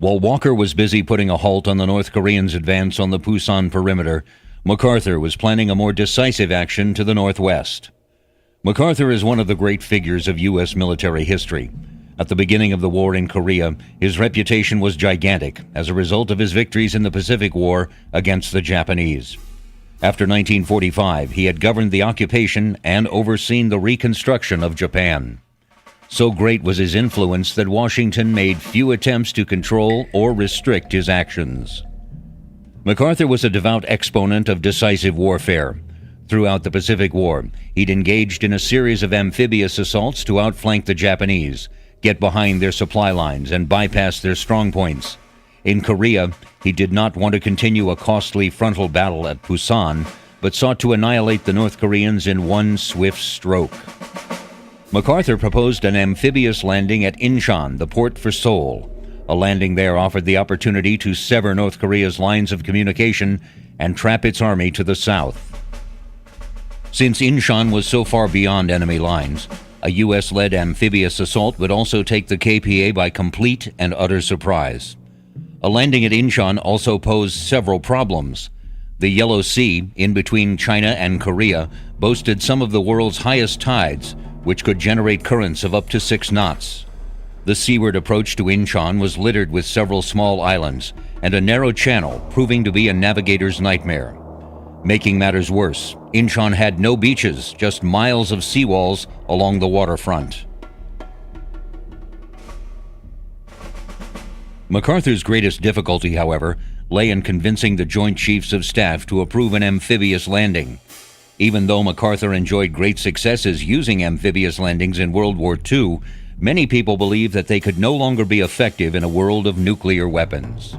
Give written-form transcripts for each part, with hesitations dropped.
While Walker was busy putting a halt on the North Koreans' advance on the Pusan perimeter, MacArthur was planning a more decisive action to the northwest. MacArthur is one of the great figures of U.S. military history. At the beginning of the war in Korea, his reputation was gigantic as a result of his victories in the Pacific War against the Japanese. After 1945, he had governed the occupation and overseen the reconstruction of Japan. So great was his influence that Washington made few attempts to control or restrict his actions. MacArthur was a devout exponent of decisive warfare. Throughout the Pacific War, he'd engaged in a series of amphibious assaults to outflank the Japanese, get behind their supply lines, and bypass their strongpoints. In Korea, he did not want to continue a costly frontal battle at Pusan, but sought to annihilate the North Koreans in one swift stroke. MacArthur proposed an amphibious landing at Incheon, the port for Seoul. A landing there offered the opportunity to sever North Korea's lines of communication and trap its army to the south. Since Incheon was so far beyond enemy lines, a U.S.-led amphibious assault would also take the KPA by complete and utter surprise. A landing at Incheon also posed several problems. The Yellow Sea, in between China and Korea, boasted some of the world's highest tides, which could generate currents of up to 6 knots. The seaward approach to Incheon was littered with several small islands and a narrow channel, proving to be a navigator's nightmare. Making matters worse, Incheon had no beaches, just miles of seawalls along the waterfront. MacArthur's greatest difficulty, however, lay in convincing the Joint Chiefs of Staff to approve an amphibious landing. Even though MacArthur enjoyed great successes using amphibious landings in World War II, many people believed that they could no longer be effective in a world of nuclear weapons.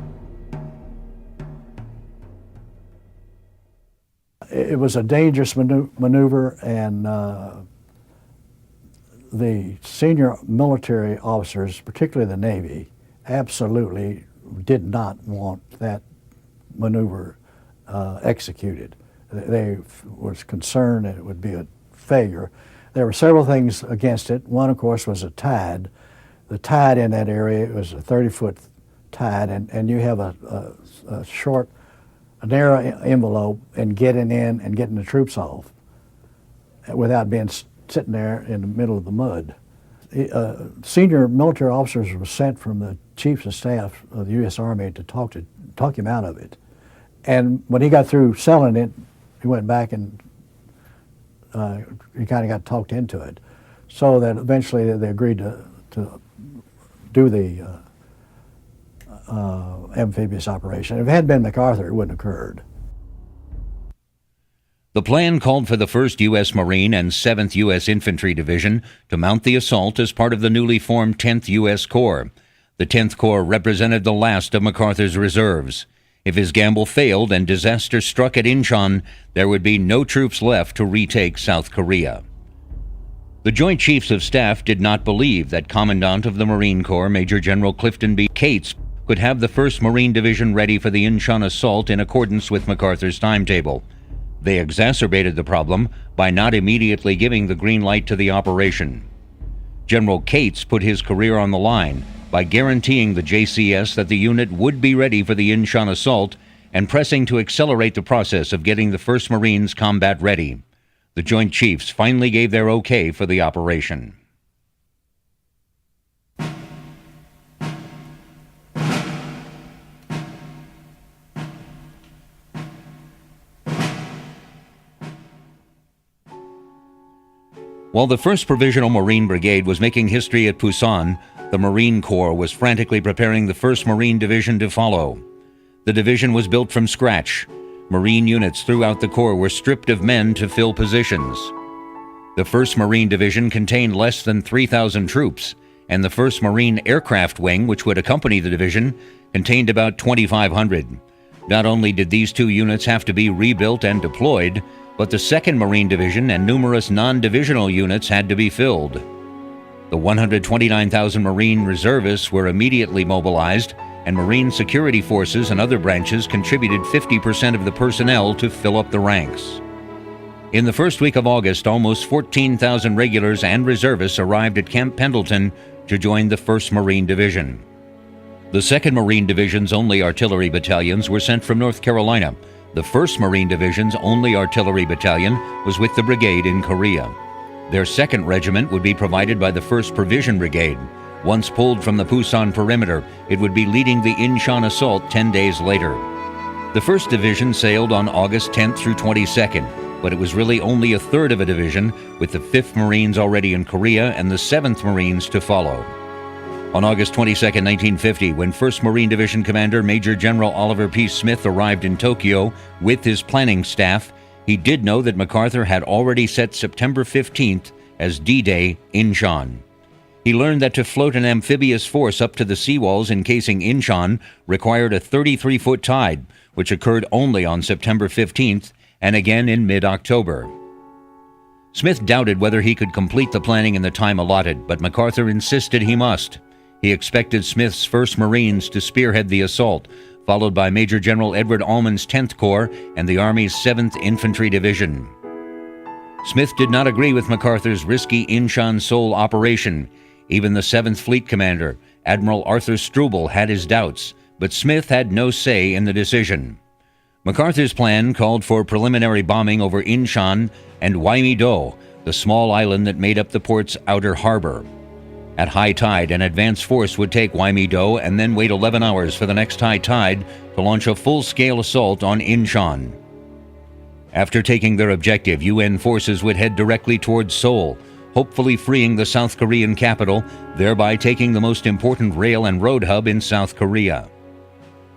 It was a dangerous maneuver, and the senior military officers, particularly the Navy, absolutely did not want that maneuver executed. They was concerned that it would be a failure. There were several things against it. One, of course, was a tide. The tide in that area was a 30-foot tide, and you have a short, a narrow envelope in getting in and getting the troops off without being sitting there in the middle of the mud. Senior military officers were sent from the Chiefs of Staff of the U.S. Army to talk him out of it. And when he got through selling it, he went back and he kind of got talked into it. So that eventually they agreed to do the amphibious operation. If it hadn't been MacArthur, it wouldn't have occurred. The plan called for the 1st U.S. Marine and 7th U.S. Infantry Division to mount the assault as part of the newly formed 10th U.S. Corps. The 10th Corps represented the last of MacArthur's reserves. If his gamble failed and disaster struck at Incheon, there would be no troops left to retake South Korea. The Joint Chiefs of Staff did not believe that Commandant of the Marine Corps, Major General Clifton B. Cates, could have the 1st Marine Division ready for the Incheon assault in accordance with MacArthur's timetable. They exacerbated the problem by not immediately giving the green light to the operation. General Cates put his career on the line by guaranteeing the JCS that the unit would be ready for the Incheon assault and pressing to accelerate the process of getting the 1st Marines combat ready. The Joint Chiefs finally gave their okay for the operation. While the 1st Provisional Marine Brigade was making history at Pusan, the Marine Corps was frantically preparing the 1st Marine Division to follow. The division was built from scratch. Marine units throughout the Corps were stripped of men to fill positions. The 1st Marine Division contained less than 3,000 troops, and the 1st Marine Aircraft Wing, which would accompany the division, contained about 2,500. Not only did these two units have to be rebuilt and deployed, but the 2nd Marine Division and numerous non-divisional units had to be filled. The 129,000 Marine reservists were immediately mobilized, and Marine security forces and other branches contributed 50% of the personnel to fill up the ranks. In the first week of August, almost 14,000 regulars and reservists arrived at Camp Pendleton to join the 1st Marine Division. The 2nd Marine Division's only artillery battalions were sent from North Carolina. The 1st Marine Division's only artillery battalion was with the brigade in Korea. Their 2nd Regiment would be provided by the 1st Provision Brigade. Once pulled from the Pusan perimeter, it would be leading the Incheon assault 10 days later. The 1st Division sailed on August 10th through 22nd, but it was really only a third of a division, with the 5th Marines already in Korea and the 7th Marines to follow. On August 22, 1950, when 1st Marine Division Commander Major General Oliver P. Smith arrived in Tokyo with his planning staff, he did know that MacArthur had already set September 15th as D-Day Incheon. He learned that to float an amphibious force up to the seawalls encasing Incheon required a 33-foot tide, which occurred only on September 15th and again in mid-October. Smith doubted whether he could complete the planning in the time allotted, but MacArthur insisted he must. He expected Smith's 1st Marines to spearhead the assault, followed by Major General Edward Almon's 10th Corps and the Army's 7th Infantry Division. Smith did not agree with MacArthur's risky Incheon-Seoul operation. Even the 7th Fleet Commander, Admiral Arthur Struble, had his doubts, but Smith had no say in the decision. MacArthur's plan called for preliminary bombing over Incheon and Hwai-mi-do, the small island that made up the port's outer harbor. At high tide, an advance force would take Hwai-mi-do and then wait 11 hours for the next high tide to launch a full-scale assault on Incheon. After taking their objective, UN forces would head directly towards Seoul, hopefully freeing the South Korean capital, thereby taking the most important rail and road hub in South Korea.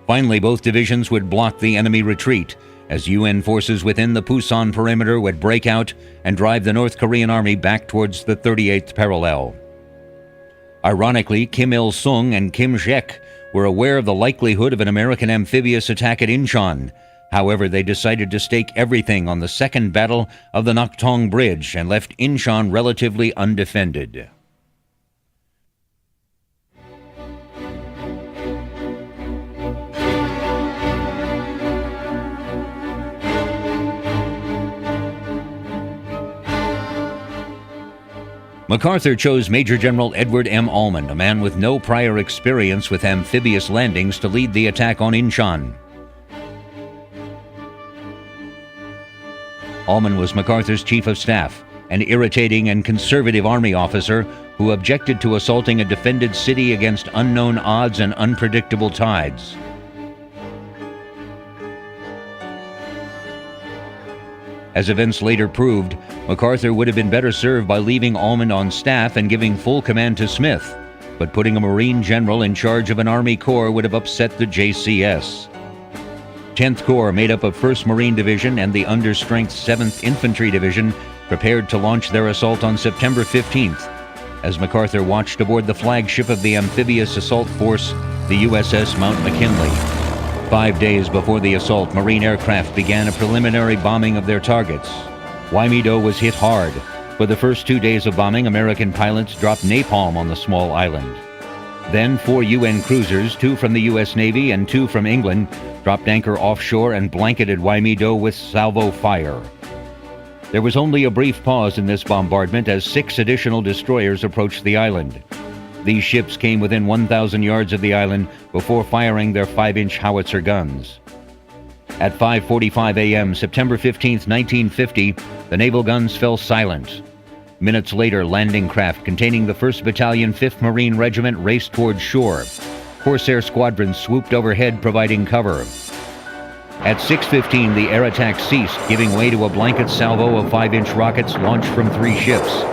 Finally, both divisions would block the enemy retreat, as UN forces within the Pusan perimeter would break out and drive the North Korean army back towards the 38th parallel. Ironically, Kim Il-sung and Kim Jae-ik were aware of the likelihood of an American amphibious attack at Incheon. However, they decided to stake everything on the Second Battle of the Naktung Bridge and left Incheon relatively undefended. MacArthur chose Major General Edward M. Almond, a man with no prior experience with amphibious landings, to lead the attack on Incheon. Almond was MacArthur's chief of staff, an irritating and conservative army officer who objected to assaulting a defended city against unknown odds and unpredictable tides. As events later proved, MacArthur would have been better served by leaving Almond on staff and giving full command to Smith, but putting a Marine general in charge of an Army Corps would have upset the JCS. 10th Corps, made up of 1st Marine Division and the understrength 7th Infantry Division, prepared to launch their assault on September 15th, as MacArthur watched aboard the flagship of the amphibious assault force, the USS Mount McKinley. 5 days before the assault, Marine aircraft began a preliminary bombing of their targets. Hwai-mi-do was hit hard. For the first 2 days of bombing, American pilots dropped napalm on the small island. Then 4 UN cruisers, 2 from the US Navy and 2 from England, dropped anchor offshore and blanketed Hwai-mi-do with salvo fire. There was only a brief pause in this bombardment as 6 additional destroyers approached the island. These ships came within 1,000 yards of the island before firing their 5-inch howitzer guns. At 5:45 a.m., September 15, 1950, the naval guns fell silent. Minutes later, landing craft containing the 1st Battalion, 5th Marine Regiment raced towards shore. Corsair squadrons swooped overhead, providing cover. At 6:15, the air attack ceased, giving way to a blanket salvo of 5-inch rockets launched from 3 ships.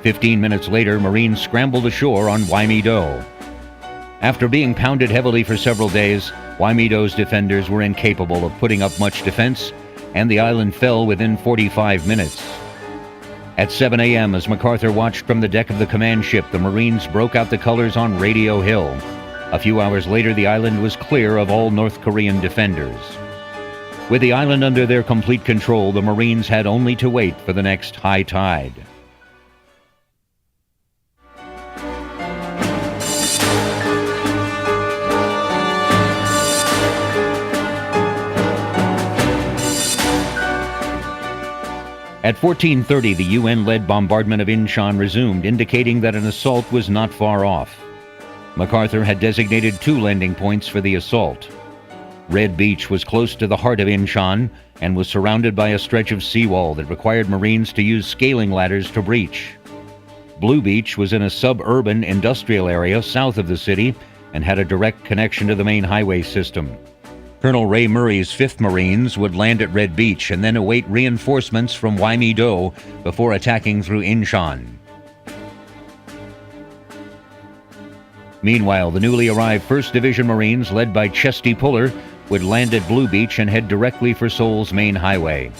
15 minutes later, Marines scrambled ashore on Hwai-mi-do. After being pounded heavily for several days, Hwai-mi-do's defenders were incapable of putting up much defense, and the island fell within 45 minutes. At 7 a.m., as MacArthur watched from the deck of the command ship, the Marines broke out the colors on Radio Hill. A few hours later, the island was clear of all North Korean defenders. With the island under their complete control, the Marines had only to wait for the next high tide. At 14:30, the UN-led bombardment of Incheon resumed, indicating that an assault was not far off. MacArthur had designated 2 landing points for the assault. Red Beach was close to the heart of Inchon and was surrounded by a stretch of seawall that required Marines to use scaling ladders to breach. Blue Beach was in a suburban industrial area south of the city and had a direct connection to the main highway system. Colonel Ray Murray's 5th Marines would land at Red Beach and then await reinforcements from Wymee-Do before attacking through Inchon. Meanwhile, the newly arrived 1st Division Marines, led by Chesty Puller, would land at Blue Beach and head directly for Seoul's main highway.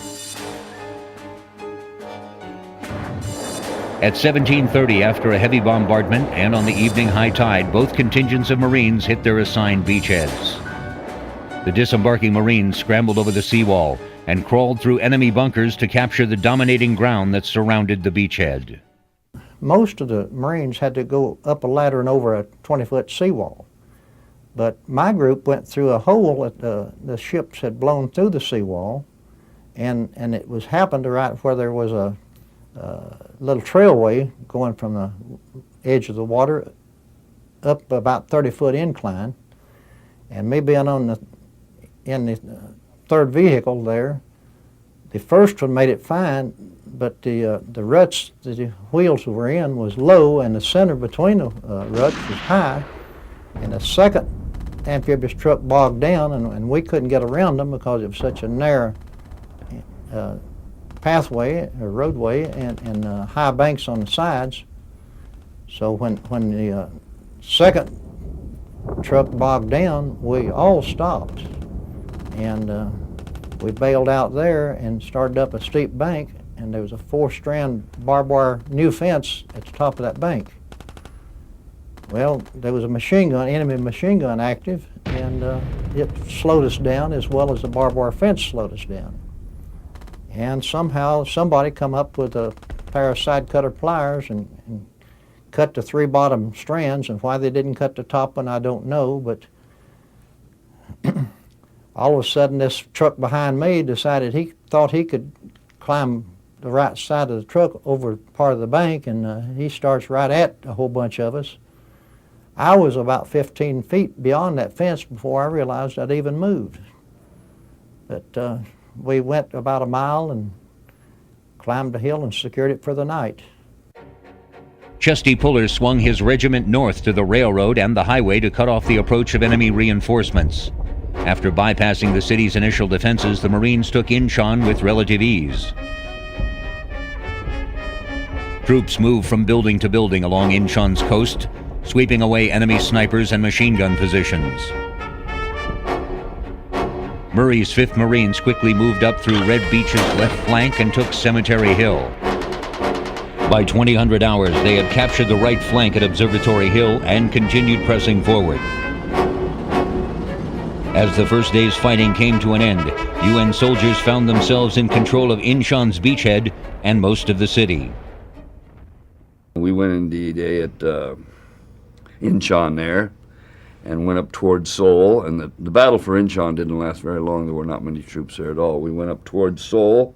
At 17:30, after a heavy bombardment and on the evening high tide, both contingents of Marines hit their assigned beachheads. The disembarking Marines scrambled over the seawall and crawled through enemy bunkers to capture the dominating ground that surrounded the beachhead. Most of the Marines had to go up a ladder and over a 20-foot seawall. But my group went through a hole that the ships had blown through the seawall, and it was happened right where there was a little trailway going from the edge of the water up about 30-foot incline. And me being in the 3rd vehicle there, the first one made it fine, but the ruts that the wheels were in was low, and the center between the ruts was high, and the second amphibious truck bogged down, and we couldn't get around them because it was such a narrow pathway or roadway and high banks on the sides. So when the second truck bogged down, we all stopped, and we bailed out there and started up a steep bank, and there was a 4-strand barbed wire new fence at the top of that bank. Well, there was a machine gun, enemy machine gun active, and it slowed us down as well as the barbed wire fence slowed us down. And somehow somebody come up with a pair of side cutter pliers and cut the 3 bottom strands, and why they didn't cut the top one I don't know, but all of a sudden this truck behind me decided he thought he could climb the right side of the truck over part of the bank, and he starts right at a whole bunch of us. I was about 15 feet beyond that fence before I realized I'd even moved. But we went about a mile and climbed the hill and secured it for the night. Chesty Puller swung his regiment north to the railroad and the highway to cut off the approach of enemy reinforcements. After bypassing the city's initial defenses, the Marines took Inchon with relative ease. Troops moved from building to building along Inchon's coast, sweeping away enemy snipers and machine gun positions. Murray's 5th Marines quickly moved up through Red Beach's left flank and took Cemetery Hill. By 2000 hours, they had captured the right flank at Observatory Hill and continued pressing forward. As the first day's fighting came to an end, UN soldiers found themselves in control of Inchon's beachhead and most of the city. We went in D-Day at Inchon there and went up towards Seoul, and the battle for Inchon didn't last very long. There were not many troops there at all. We went up towards Seoul.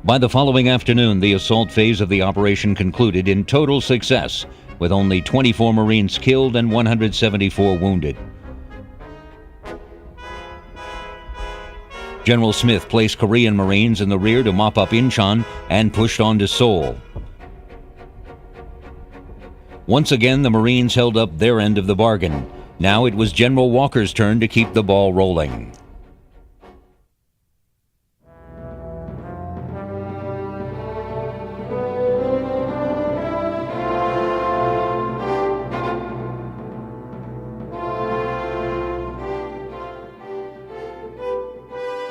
By the following afternoon, the assault phase of the operation concluded in total success, with only 24 Marines killed and 174 wounded. General Smith placed Korean Marines in the rear to mop up Inchon and pushed on to Seoul. Once again, the Marines held up their end of the bargain. Now it was General Walker's turn to keep the ball rolling.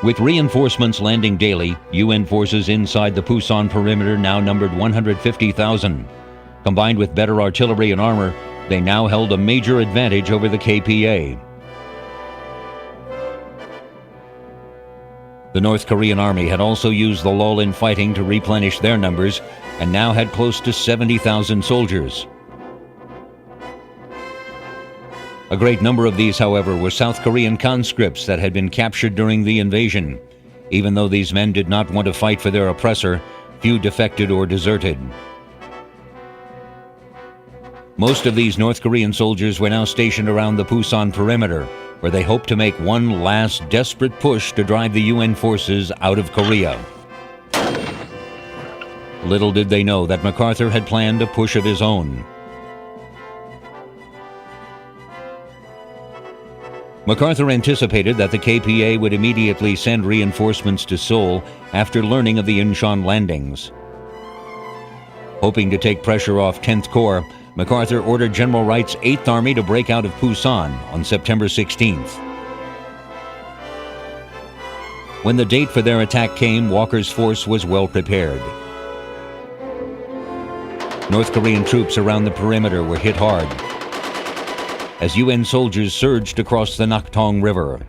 With reinforcements landing daily, UN forces inside the Pusan perimeter now numbered 150,000. Combined with better artillery and armor, they now held a major advantage over the KPA. The North Korean army had also used the lull in fighting to replenish their numbers and now had close to 70,000 soldiers. A great number of these, however, were South Korean conscripts that had been captured during the invasion. Even though these men did not want to fight for their oppressor, few defected or deserted. Most of these North Korean soldiers were now stationed around the Pusan perimeter, where they hoped to make one last desperate push to drive the UN forces out of Korea. Little did they know that MacArthur had planned a push of his own. MacArthur anticipated that the KPA would immediately send reinforcements to Seoul after learning of the Incheon landings. Hoping to take pressure off 10th Corps, MacArthur ordered General Wright's 8th Army to break out of Pusan on September 16th. When the date for their attack came, Walker's force was well prepared. North Korean troops around the perimeter were hit hard as UN soldiers surged across the Naktong River.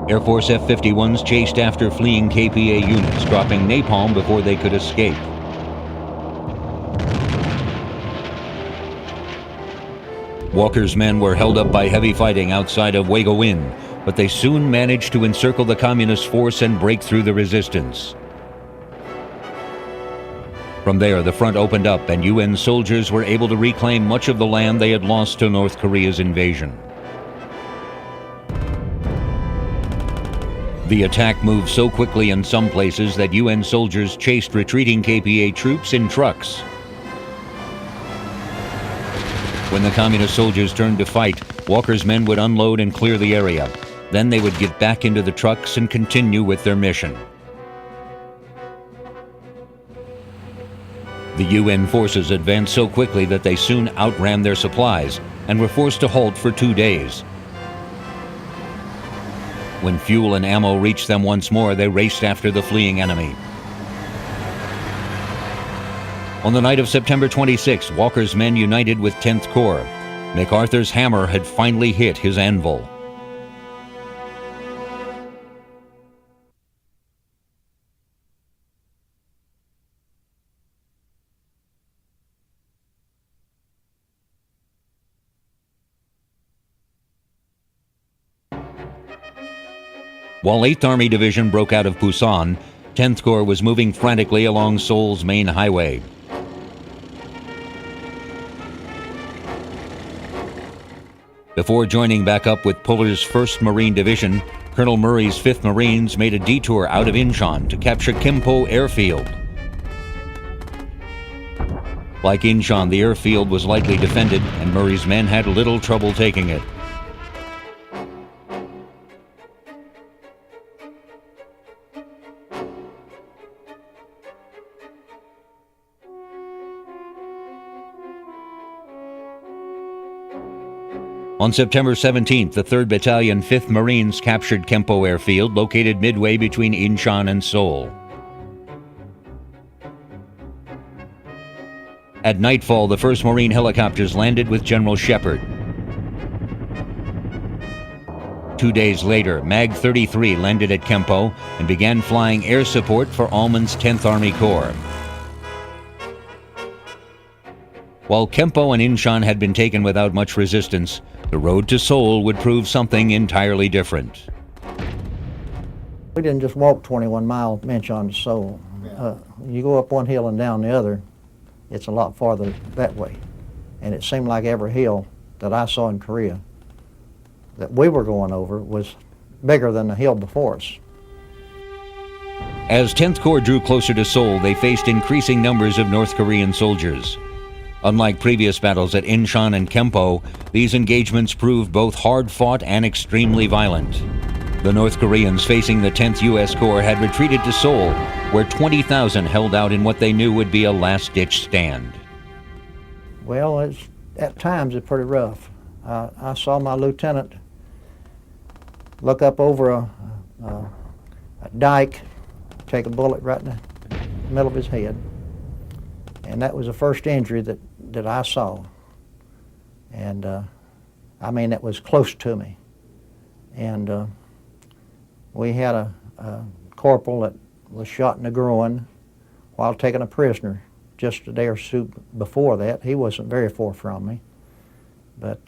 Air Force F-51s chased after fleeing KPA units, dropping napalm before they could escape. Walker's men were held up by heavy fighting outside of Waegowin, but they soon managed to encircle the communist force and break through the resistance. From there, the front opened up and UN soldiers were able to reclaim much of the land they had lost to North Korea's invasion. The attack moved so quickly in some places that UN soldiers chased retreating KPA troops in trucks. When the communist soldiers turned to fight, Walker's men would unload and clear the area. Then they would get back into the trucks and continue with their mission. The UN forces advanced so quickly that they soon outran their supplies and were forced to halt for 2 days. When fuel and ammo reached them once more, they raced after the fleeing enemy. On the night of September 26, Walker's men united with 10th Corps. MacArthur's hammer had finally hit his anvil. While 8th Army Division broke out of Pusan, 10th Corps was moving frantically along Seoul's main highway. Before joining back up with Puller's 1st Marine Division, Colonel Murray's 5th Marines made a detour out of Incheon to capture Kimpo Airfield. Like Incheon, the airfield was lightly defended, and Murray's men had little trouble taking it. On September 17th, the 3rd Battalion, 5th Marines captured Kempo Airfield, located midway between Incheon and Seoul. At nightfall, the 1st Marine helicopters landed with General Shepard. 2 days later, MAG-33 landed at Kempo and began flying air support for Almond's 10th Army Corps. While Kempo and Incheon had been taken without much resistance, the road to Seoul would prove something entirely different. We didn't just walk 21 miles from Incheon to Seoul. You go up one hill and down the other, it's a lot farther that way. And it seemed like every hill that I saw in Korea that we were going over was bigger than the hill before us. As 10th Corps drew closer to Seoul, they faced increasing numbers of North Korean soldiers. Unlike previous battles at Incheon and Kempo, these engagements proved both hard-fought and extremely violent. The North Koreans facing the 10th U.S. Corps had retreated to Seoul, where 20,000 held out in what they knew would be a last-ditch stand. Well, at times it's pretty rough. I saw my lieutenant look up over a dike, take a bullet right in the middle of his head. And that was the first injury that I saw. And I mean, it was close to me. And we had a corporal that was shot in the groin while taking a prisoner just a day or so before that. He wasn't very far from me. But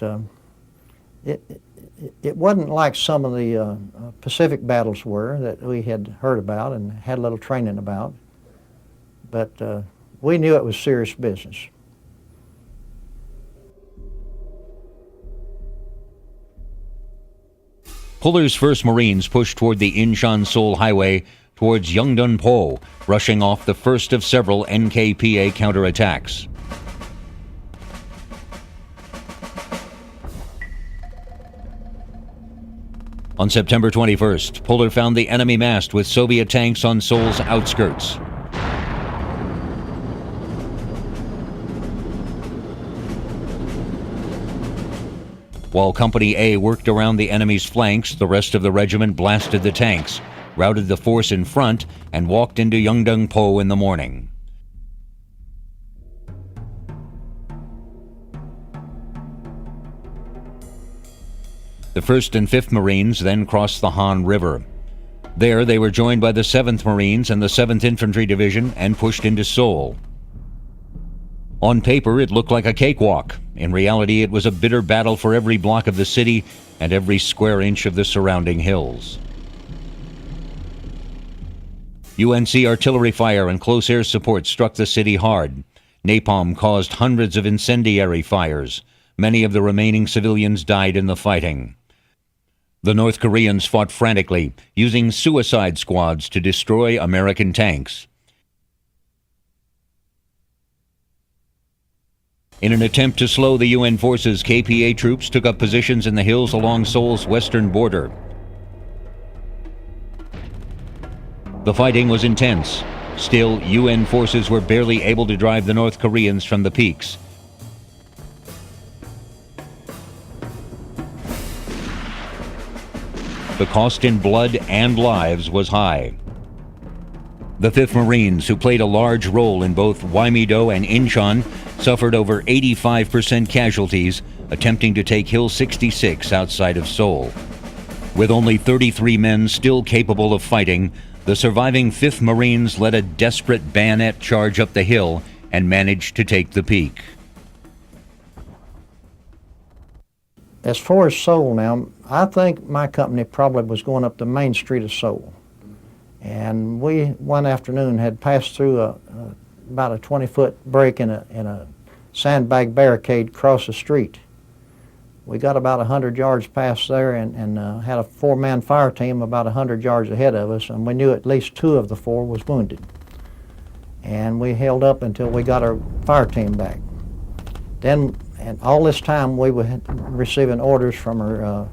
it wasn't like some of the Pacific battles were that we had heard about and had a little training about. But we knew it was serious business. Puller's 1st Marines pushed toward the Incheon-Seoul Highway towards Yeongdeun-po, brushing off the first of several NKPA counterattacks. On September 21st, Puller found the enemy massed with Soviet tanks on Seoul's outskirts. While Company A worked around the enemy's flanks, the rest of the regiment blasted the tanks, routed the force in front, and walked into Yeongdeun-po in the morning. The 1st and 5th Marines then crossed the Han River. There, they were joined by the 7th Marines and the 7th Infantry Division and pushed into Seoul. On paper, it looked like a cakewalk. In reality, it was a bitter battle for every block of the city and every square inch of the surrounding hills. UNC artillery fire and close air support struck the city hard. Napalm caused hundreds of incendiary fires. Many of the remaining civilians died in the fighting. The North Koreans fought frantically, using suicide squads to destroy American tanks. In an attempt to slow the UN forces, KPA troops took up positions in the hills along Seoul's western border. The fighting was intense. Still, UN forces were barely able to drive the North Koreans from the peaks. The cost in blood and lives was high. The 5th Marines, who played a large role in both Hwaymido and Incheon, suffered over 85% casualties attempting to take Hill 66 outside of Seoul. With only 33 men still capable of fighting, the surviving 5th Marines led a desperate bayonet charge up the hill and managed to take the peak. As far as Seoul now, I think my company probably was going up the main street of Seoul. And we, one afternoon, had passed through about a 20-foot break in a sandbag barricade across the street. We got about 100 yards past there and had a 4-man fire team about 100 yards ahead of us, and we knew at least 2 of the 4 was wounded. And we held up until we got our fire team back. Then, and all this time, we were receiving orders from our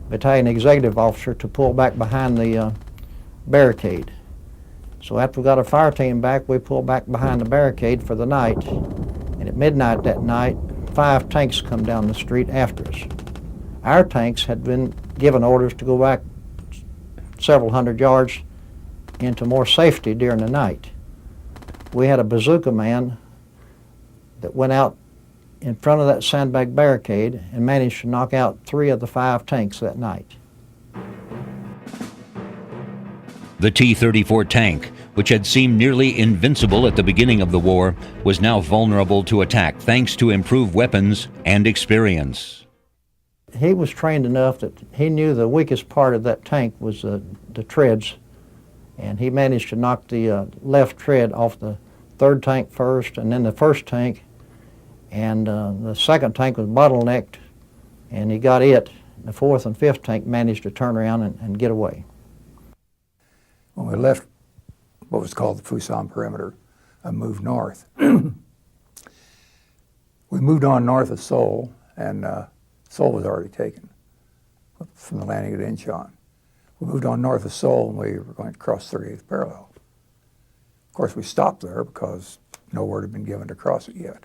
battalion executive officer to pull back behind the barricade. So after we got our fire team back, we pulled back behind the barricade for the night. And at midnight that night, 5 tanks come down the street after us. Our tanks had been given orders to go back several hundred yards into more safety during the night. We had a bazooka man that went out in front of that sandbag barricade and managed to knock out 3 of the 5 tanks that night. The T-34 tank, which had seemed nearly invincible at the beginning of the war, was now vulnerable to attack thanks to improved weapons and experience. He was trained enough that he knew the weakest part of that tank was the treads, and he managed to knock the left tread off the 3rd tank first, and then the 1st tank, and the 2nd tank was bottlenecked, and he got it. The 4th and 5th tank managed to turn around and get away. When we left what was called the Pusan perimeter and moved north, we moved on north of Seoul, and Seoul was already taken from the landing at Incheon. We moved on north of Seoul, and we were going to cross 38th parallel. Of course, we stopped there because no word had been given to cross it yet.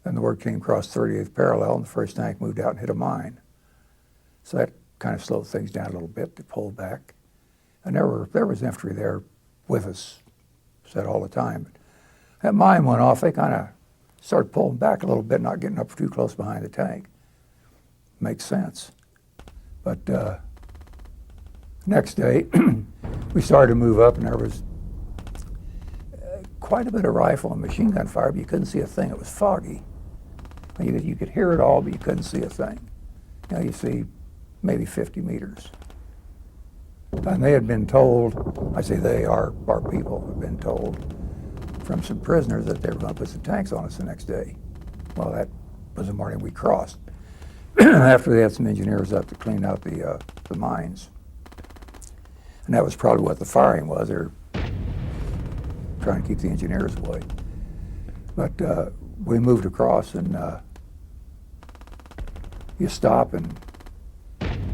Then the word came across 38th parallel, and the 1st tank moved out and hit a mine. So that kind of slowed things down a little bit. They pulled back. And there was infantry there with us, said all the time. But that mine went off, they kind of started pulling back a little bit, not getting up too close behind the tank. Makes sense. But next day, we started to move up, and there was quite a bit of rifle and machine gun fire, but you couldn't see a thing. It was foggy. You could hear it all, but you couldn't see a thing. You know, you see maybe 50 meters. And they had been told, I say they, our people had been told from some prisoners that they were going to put some tanks on us the next day. Well, that was the morning we crossed. After they had some engineers up to clean out the mines. And that was probably what the firing was. They're trying to keep the engineers away. But we moved across, and you stop, and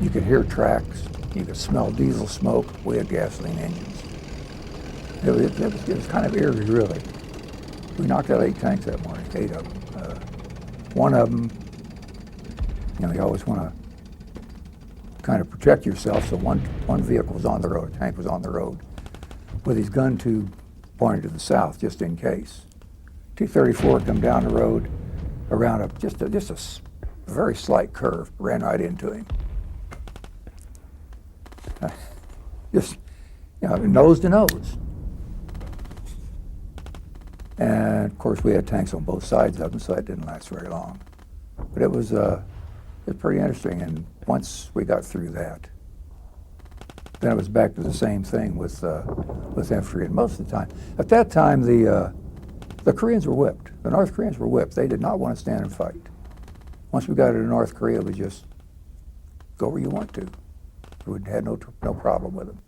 you could hear tracks. You could smell diesel smoke. We had gasoline engines. It was kind of eerie, really. We knocked out 8 tanks that morning, 8 of them. One of them, you always want to kind of protect yourself, so one vehicle was on the road, a tank was on the road, with his gun tube pointed to the south, just in case. T-34 come down the road around just a very slight curve, ran right into him. Just, nose to nose. And of course we had tanks on both sides of them, so that didn't last very long. But it was pretty interesting, and once we got through that, then it was back to the same thing with infantry. And most of the time, at that time, the Koreans were whipped. The North Koreans were whipped. They did not want to stand and fight. Once we got into North Korea, we just go where you want to. We had no problem with them.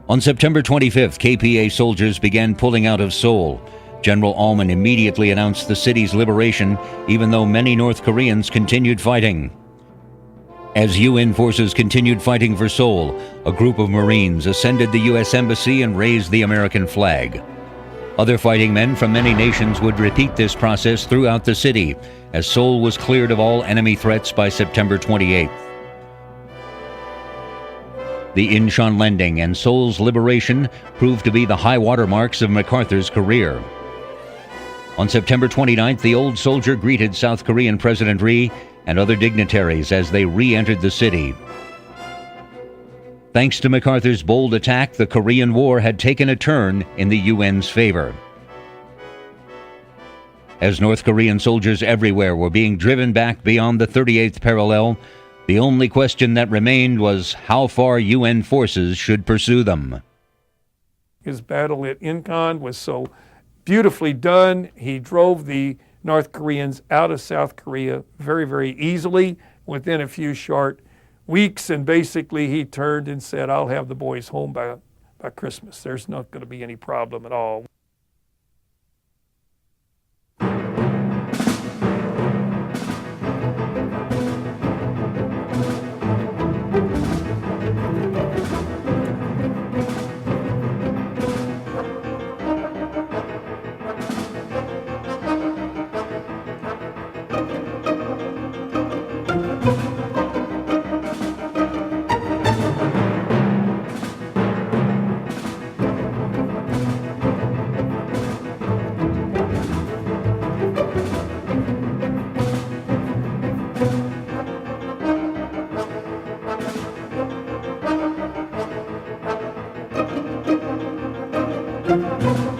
On September 25th, KPA soldiers began pulling out of Seoul. General Alman immediately announced the city's liberation, even though many North Koreans continued fighting. As UN forces continued fighting for Seoul, a group of Marines ascended the U.S. Embassy and raised the American flag. Other fighting men from many nations would repeat this process throughout the city, as Seoul was cleared of all enemy threats by September 28th. The Incheon Landing and Seoul's liberation proved to be the high water marks of MacArthur's career. On September 29th, the old soldier greeted South Korean President Ri and other dignitaries as they re-entered the city. Thanks to MacArthur's bold attack, the Korean War had taken a turn in the UN's favor. As North Korean soldiers everywhere were being driven back beyond the 38th parallel, the only question that remained was how far UN forces should pursue them. His battle at Incheon was so beautifully done. He drove the North Koreans out of South Korea very, very easily within a few short weeks, and basically he turned and said, I'll have the boys home by Christmas. There's not going to be any problem at all. Thank you.